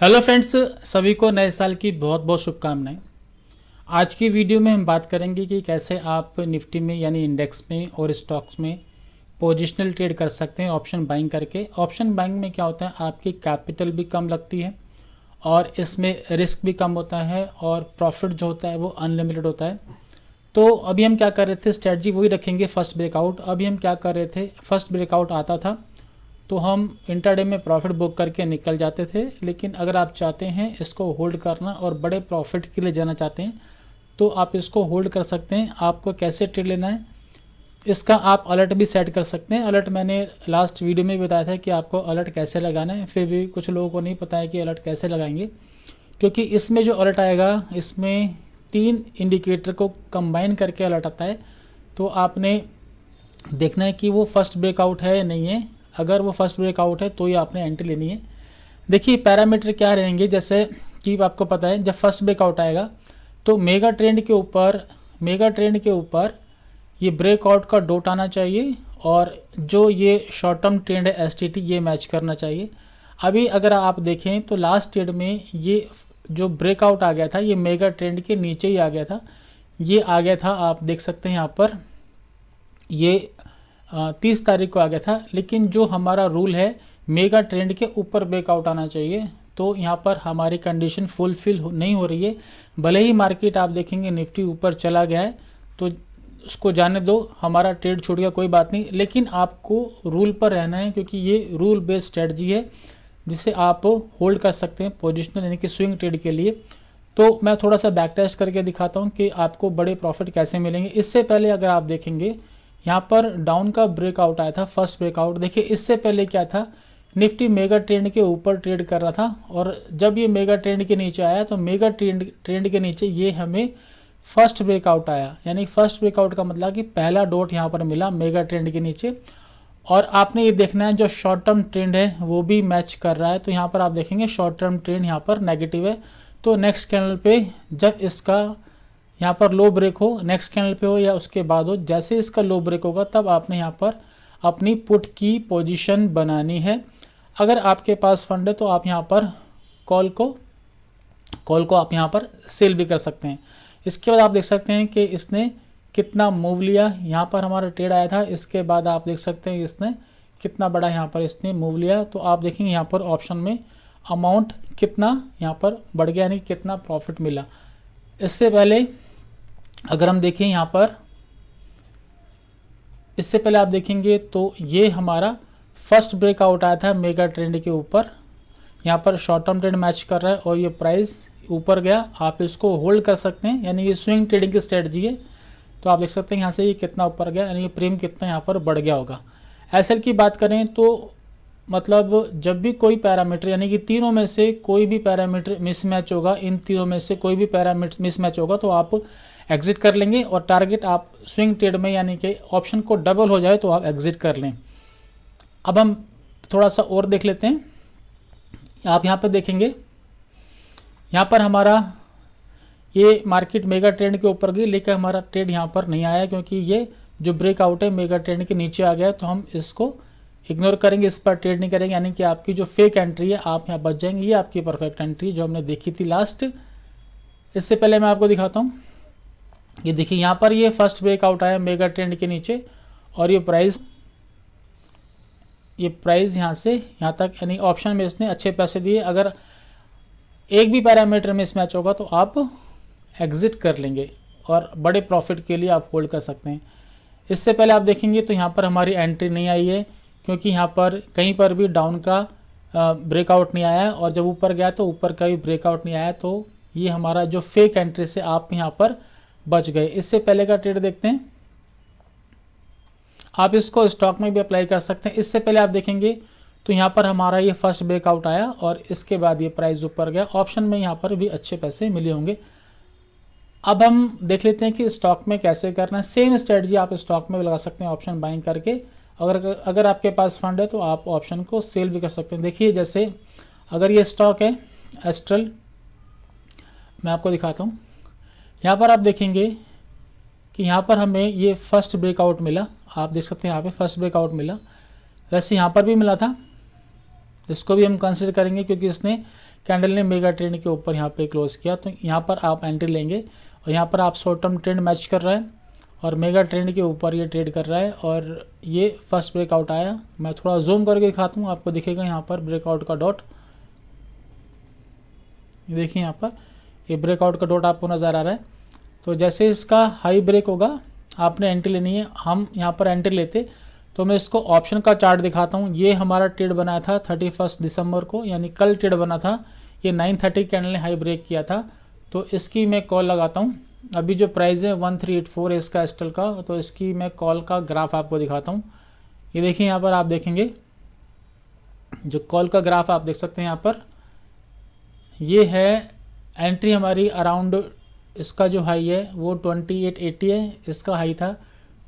Hello friends, सभी को नए साल की बहुत बहुत शुभकामनाएं। आज की वीडियो में हम बात करेंगे कि कैसे आप निफ्टी में यानी इंडेक्स में और स्टॉक्स में पोजिशनल ट्रेड कर सकते हैं ऑप्शन बाइंग करके। ऑप्शन बाइंग में क्या होता है, आपकी कैपिटल भी कम लगती है और इसमें रिस्क भी कम होता है और प्रॉफिट जो होता है वो अनलिमिटेड होता है। तो अभी हम क्या कर रहे थे, स्ट्रेटजी वही रखेंगे फर्स्ट ब्रेकआउट। अभी हम क्या कर रहे थे, फर्स्ट ब्रेकआउट आता था तो हम इंटरडे में प्रॉफिट बुक करके निकल जाते थे। लेकिन अगर आप चाहते हैं इसको होल्ड करना और बड़े प्रॉफिट के लिए जाना चाहते हैं तो आप इसको होल्ड कर सकते हैं। आपको कैसे ट्रेड लेना है इसका आप अलर्ट भी सेट कर सकते हैं। अलर्ट मैंने लास्ट वीडियो में बताया था कि आपको अलर्ट कैसे लगाना है, फिर भी कुछ लोगों को नहीं पता है कि अलर्ट कैसे लगाएंगे। क्योंकि इसमें जो अलर्ट आएगा इसमें 3 इंडिकेटर को कंबाइन करके अलर्ट आता है। तो आपने देखना है कि वो फर्स्ट ब्रेकआउट है या नहीं है। अगर वो फर्स्ट ब्रेकआउट है तो ही आपने एंट्री लेनी है। देखिए पैरामीटर क्या रहेंगे, जैसे कि आपको पता है जब फर्स्ट ब्रेकआउट आएगा तो मेगा ट्रेंड के ऊपर ये ब्रेकआउट का डॉट आना चाहिए और जो ये शॉर्ट टर्म ट्रेंड है एसटीटी ये मैच करना चाहिए। अभी अगर आप देखें तो लास्ट ट्रेड में ये जो ब्रेकआउट आ गया था ये मेगा ट्रेंड के नीचे ही आ गया था। ये आ गया था, आप देख सकते हैं यहाँ पर ये 30 तारीख को आ गया था। लेकिन जो हमारा रूल है मेगा ट्रेंड के ऊपर ब्रेकआउट आना चाहिए, तो यहाँ पर हमारी कंडीशन फुलफिल नहीं हो रही है। भले ही मार्केट आप देखेंगे निफ्टी ऊपर चला गया है तो उसको जाने दो, हमारा ट्रेड छूट गया कोई बात नहीं, लेकिन आपको रूल पर रहना है क्योंकि ये रूल बेस्ड स्ट्रेटजी है जिसे आप होल्ड कर सकते हैं पोजिशनल यानी कि स्विंग ट्रेड के लिए। तो मैं थोड़ा सा बैक टेस्ट करके दिखाता हूँ कि आपको बड़े प्रॉफिट कैसे मिलेंगे। इससे पहले अगर आप देखेंगे यहाँ पर डाउन का ब्रेकआउट आया था, फर्स्ट ब्रेकआउट। देखिए इससे पहले क्या था, निफ्टी मेगा ट्रेंड के ऊपर ट्रेड कर रहा था और जब ये मेगा ट्रेंड के नीचे आया तो मेगा ट्रेंड के नीचे ये हमें फर्स्ट ब्रेकआउट आया। यानी फर्स्ट ब्रेकआउट का मतलब कि पहला डॉट यहाँ पर मिला मेगा ट्रेंड के नीचे। और आपने ये देखना है जो शॉर्ट टर्म ट्रेंड है वो भी मैच कर रहा है। तो यहाँ पर आप देखेंगे शॉर्ट टर्म ट्रेंड यहाँ पर नेगेटिव है। तो नेक्स्ट कैंडल पे जब इसका यहाँ पर लो ब्रेक हो, नेक्स्ट कैंडल पे हो या उसके बाद हो, जैसे इसका लो ब्रेक होगा तब आपने यहाँ पर अपनी पुट की पोजीशन बनानी है। अगर आपके पास फंड है तो आप यहाँ पर कॉल को आप यहाँ पर सेल भी कर सकते हैं। इसके बाद आप देख सकते हैं कि इसने कितना मूव लिया। यहाँ पर हमारा ट्रेड आया था, इसके बाद आप देख सकते हैं इसने कितना बड़ा यहाँ पर इसने मूव लिया। तो आप देखेंगे यहाँ पर ऑप्शन में अमाउंट कितना यहाँ पर बढ़ गया, यानी कितना प्रॉफिट मिला। इससे पहले अगर हम देखें यहाँ पर, इससे पहले आप देखेंगे तो ये हमारा फर्स्ट ब्रेकआउट आया था मेगा ट्रेंड के ऊपर। यहाँ पर शॉर्ट टर्म ट्रेंड मैच कर रहा है और ये प्राइस ऊपर गया, आप इसको होल्ड कर सकते हैं, यानी ये स्विंग ट्रेडिंग की स्ट्रेटजी है। तो आप देख सकते हैं यहाँ से ये कितना ऊपर गया, यानी ये प्रीमियम कितना यहाँ पर बढ़ गया होगा। एसएल की बात करें तो मतलब जब भी कोई पैरामीटर यानी कि तीनों में से कोई भी पैरामीटर मिसमैच होगा, इन तीनों में से कोई भी पैरामीटर मिसमैच होगा तो आप एग्जिट कर लेंगे। और टारगेट आप स्विंग ट्रेड में यानी कि ऑप्शन को डबल हो जाए तो आप एग्जिट कर लें। अब हम थोड़ा सा और देख लेते हैं। आप यहाँ पर देखेंगे यहाँ पर हमारा ये मार्केट मेगा ट्रेंड के ऊपर गई लेकिन हमारा ट्रेड यहाँ पर नहीं आया क्योंकि ये जो ब्रेकआउट है मेगा ट्रेंड के नीचे आ गया। तो हम इसको इग्नोर करेंगे, इस पर ट्रेड नहीं करेंगे, यानी कि आपकी जो फेक एंट्री है आप यहाँ बच जाएंगे। ये आपकी परफेक्ट एंट्री जो हमने देखी थी लास्ट। इससे पहले मैं आपको दिखाता हूँ, ये देखिए यहाँ पर ये फर्स्ट ब्रेकआउट आया मेगा ट्रेंड के नीचे और ये प्राइस यहाँ से यहाँ तक, यानी ऑप्शन में इसने अच्छे पैसे दिए। अगर एक भी पैरामीटर में मिसमैच होगा तो आप एग्जिट कर लेंगे और बड़े प्रॉफिट के लिए आप होल्ड कर सकते हैं। इससे पहले आप देखेंगे तो यहाँ पर हमारी एंट्री नहीं आई है क्योंकि यहाँ पर कहीं पर भी डाउन का ब्रेकआउट नहीं आया और जब ऊपर गया तो ऊपर का भी ब्रेकआउट नहीं आया। तो ये हमारा जो फेक एंट्री से आप यहाँ पर बच गए। इससे पहले का ट्रेड देखते हैं, आप इसको स्टॉक में भी अप्लाई कर सकते हैं। इससे पहले आप देखेंगे तो यहाँ पर हमारा ये फर्स्ट ब्रेकआउट आया और इसके बाद ये प्राइस ऊपर गया। ऑप्शन में यहाँ पर भी अच्छे पैसे मिले होंगे। अब हम देख लेते हैं कि स्टॉक में कैसे करना है। सेम स्ट्रेटजी आप स्टॉक में भी लगा सकते हैं ऑप्शन बाइंग करके। अगर आपके पास फंड है तो आप ऑप्शन को सेल भी कर सकते हैं। देखिए जैसे अगर ये स्टॉक है एस्ट्रल, मैं आपको दिखाता हूँ। यहाँ पर आप देखेंगे कि यहाँ पर हमें ये फर्स्ट ब्रेकआउट मिला, आप देख सकते हैं यहाँ पे फर्स्ट ब्रेकआउट मिला। वैसे यहाँ पर भी मिला था, इसको भी हम कंसिडर करेंगे क्योंकि इसने कैंडल ने मेगा ट्रेंड के ऊपर यहाँ पे क्लोज किया, तो यहाँ पर आप एंट्री लेंगे और यहाँ पर आप शॉर्ट टर्म ट्रेंड मैच कर रहा है और मेगा ट्रेंड के ऊपर ये ट्रेड कर रहा है और ये फर्स्ट ब्रेकआउट आया। मैं थोड़ा जूम करके दिखाता हूँ, आपको दिखेगा यहाँ पर ब्रेकआउट का डॉट। ये देखिए यहाँ पर ये ब्रेकआउट का डॉट आपको नज़र आ रहा है। तो जैसे इसका हाई ब्रेक होगा आपने एंट्री लेनी है। हम यहाँ पर एंट्री लेते तो मैं इसको ऑप्शन का चार्ट दिखाता हूँ। ये हमारा ट्रेड बना था 31 दिसंबर को, यानी कल ट्रेड बना था। ये 930 कैंडल ने हाई ब्रेक किया था, तो इसकी मैं कॉल लगाता हूँ। अभी जो प्राइस है 1384 है इसका एस्टल का, तो इसकी मैं कॉल का ग्राफ आपको दिखाता हूँ। ये देखिए यहाँ पर आप देखेंगे जो कॉल का ग्राफ आप देख सकते हैं यहाँ पर, ये है एंट्री हमारी अराउंड, इसका जो हाई है वो 2880 है, इसका हाई था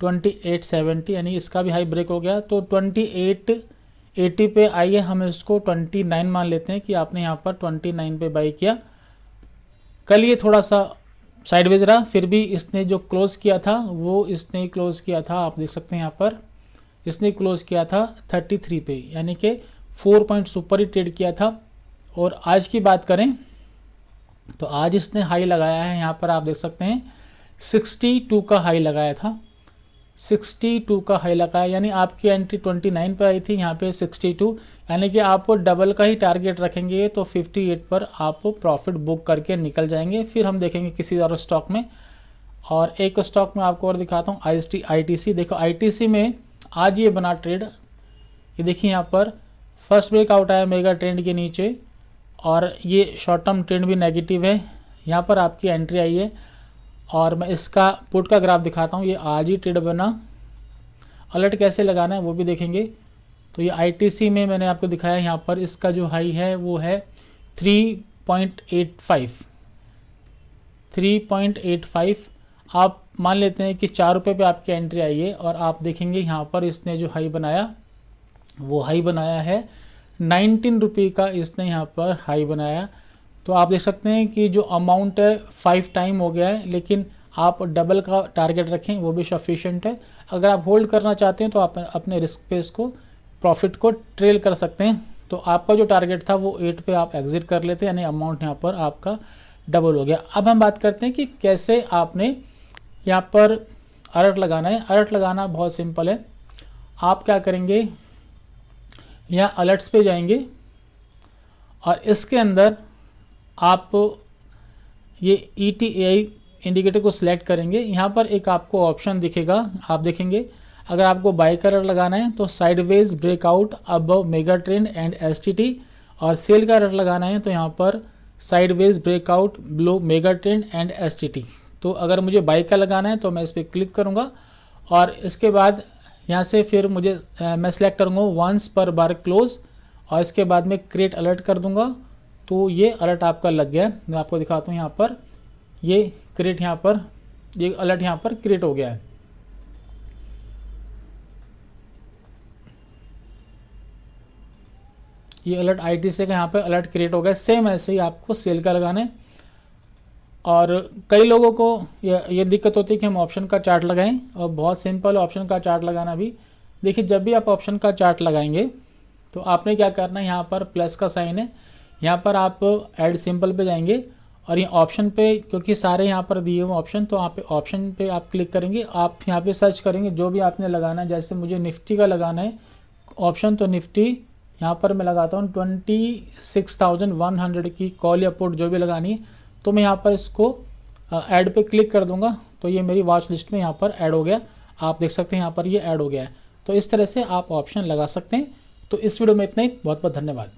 2870, यानी इसका भी हाई ब्रेक हो गया। तो 2880 पे आई है, हम इसको 29 मान लेते हैं कि आपने यहाँ पर 29 पे बाई किया। कल ये थोड़ा सा साइडवेज रहा, फिर भी इसने जो क्लोज किया था वो इसने क्लोज किया था, आप देख सकते हैं यहाँ पर इसने क्लोज किया था 33 पे, यानी कि 4 पॉइंट्स ऊपर ही ट्रेड किया था। और आज की बात करें तो आज इसने हाई लगाया है, यहाँ पर आप देख सकते हैं 62 का हाई लगाया था, 62 का हाई लगाया, यानी आपकी एंट्री 29 पर आई थी, यहाँ पे 62, यानी कि आप डबल का ही टारगेट रखेंगे तो 58 पर आप प्रॉफिट बुक करके निकल जाएंगे। फिर हम देखेंगे किसी और स्टॉक में, और एक स्टॉक में आपको और दिखाता हूँ ITC। देखो ITC में आज ये बना ट्रेड, ये देखिए यहाँ पर फर्स्ट ब्रेकआउट आया मेगा ट्रेंड के नीचे और ये शॉर्ट टर्म ट्रेंड भी नेगेटिव है, यहाँ पर आपकी एंट्री आई है। और मैं इसका पुट का ग्राफ दिखाता हूँ, ये आज ही ट्रेड बना। अलर्ट कैसे लगाना है वो भी देखेंगे। तो ये ITC में मैंने आपको दिखाया, यहाँ पर इसका जो हाई है वो है 3.85। आप मान लेते हैं कि 4 रुपये पे आपकी एंट्री आई है और आप देखेंगे यहाँ पर इसने जो हाई बनाया वो हाई बनाया है 19 रुपये का, इसने यहाँ पर हाई बनाया। तो आप देख सकते हैं कि जो अमाउंट है 5 टाइम हो गया है, लेकिन आप डबल का टारगेट रखें वो भी सफिशिएंट है। अगर आप होल्ड करना चाहते हैं तो आप अपने रिस्क पे इसको प्रॉफिट को ट्रेल कर सकते हैं। तो आपका जो टारगेट था वो 8 पे आप एग्जिट कर लेते हैं, यानी अमाउंट यहाँ पर आपका डबल हो गया। अब हम बात करते हैं कि कैसे आपने यहाँ पर अलर्ट लगाना है। अलर्ट लगाना बहुत सिंपल है। आप क्या करेंगे, यहाँ अलर्ट्स पे जाएंगे और इसके अंदर आप ये ETAI इंडिकेटर को सिलेक्ट करेंगे। यहाँ पर एक आपको ऑप्शन दिखेगा, आप देखेंगे अगर आपको बाय का अलर्ट लगाना है तो sideways breakout above mega trend and STT, और सेल का अलर्ट लगाना है तो यहाँ पर sideways breakout below mega trend and STT। तो अगर मुझे बाय का लगाना है तो मैं इस पर क्लिक करूँगा और इसके बाद यहाँ से फिर मैं सिलेक्ट करूँगा वंस पर बार क्लोज, और इसके बाद में क्रिएट अलर्ट कर दूँगा। तो ये अलर्ट आपका लग गया। मैं आपको दिखाता हूँ, यहाँ पर ये क्रिएट, यहाँ पर ये अलर्ट यहाँ पर क्रिएट हो गया है। ये अलर्ट ITC का यहाँ पर अलर्ट क्रिएट हो गया। सेम ऐसे ही आपको सेल का लगाना है। और कई लोगों को ये दिक्कत होती है कि हम ऑप्शन का चार्ट लगाएं, और बहुत सिंपल ऑप्शन का चार्ट लगाना भी। देखिए जब भी आप ऑप्शन का चार्ट लगाएंगे तो आपने क्या करना है, यहाँ पर प्लस का साइन है, यहाँ पर आप ऐड सिंपल पे जाएंगे और ये ऑप्शन पे, क्योंकि सारे यहाँ पर दिए हुए ऑप्शन, तो यहाँ पे ऑप्शन पे आप क्लिक करेंगे। आप यहाँ पे सर्च करेंगे जो भी आपने लगाना है। जैसे मुझे निफ्टी का लगाना है ऑप्शन, तो निफ्टी यहाँ पर मैं लगाता हूँ 26,100 की कॉल या पुट जो भी लगानी है, तो मैं यहाँ पर इसको ऐड पे क्लिक कर दूंगा तो ये मेरी वॉच लिस्ट में यहाँ पर ऐड हो गया। आप देख सकते हैं यहाँ पर ये ऐड हो गया है। तो इस तरह से आप ऑप्शन लगा सकते हैं। तो इस वीडियो में इतना ही, बहुत बहुत धन्यवाद।